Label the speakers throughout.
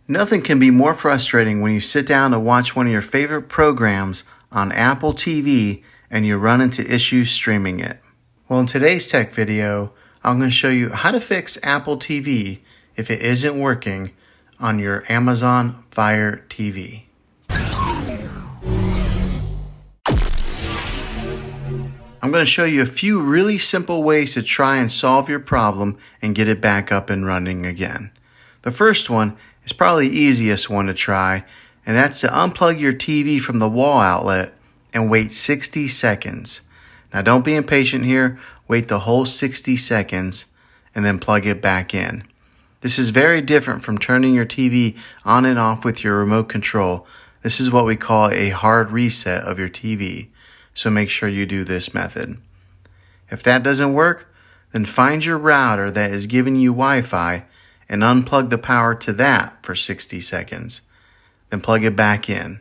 Speaker 1: Nothing can be more frustrating when you sit down to watch one of your favorite programs on Apple TV and you run into issues streaming it. Well, in today's tech video, I'm going to show you how to fix Apple TV if it isn't working on your Amazon Fire TV. I'm going to show you a few really simple ways to try and solve your problem and get it back up and running again. The first one is probably the easiest one to try, and that's to unplug your TV from the wall outlet and wait 60 seconds. Now don't be impatient here, wait the whole 60 seconds and then plug it back in. This is very different from turning your TV on and off with your remote control. This is what we call a hard reset of your TV, so make sure you do this method. If that doesn't work, then find your router that is giving you Wi-Fi and unplug the power to that for 60 seconds. Then plug it back in.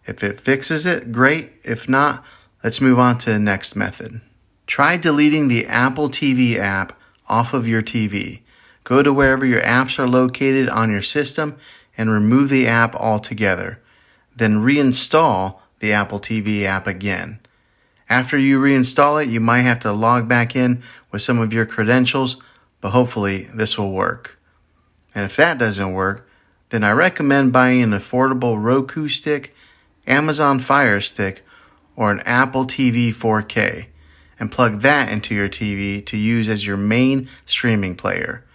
Speaker 1: If it fixes it, great. If not, let's move on to the next method. Try deleting the Apple TV app off of your TV. Go to wherever your apps are located on your system and remove the app altogether. Then reinstall the Apple TV app again. After you reinstall it, you might have to log back in with some of your credentials, but hopefully this will work. And if that doesn't work, then I recommend buying an affordable Roku stick, Amazon Fire Stick, or an Apple TV 4K, and plug that into your TV to use as your main streaming player.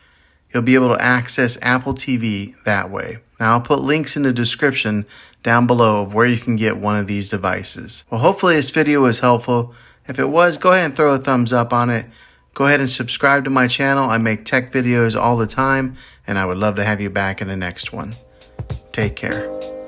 Speaker 1: You'll be able to access Apple TV that way. Now I'll put links in the description down below of where you can get one of these devices. Well, hopefully this video was helpful. If it was, go ahead and throw a thumbs up on it. Go ahead and subscribe to my channel. I make tech videos all the time, and I would love to have you back in the next one. Take care.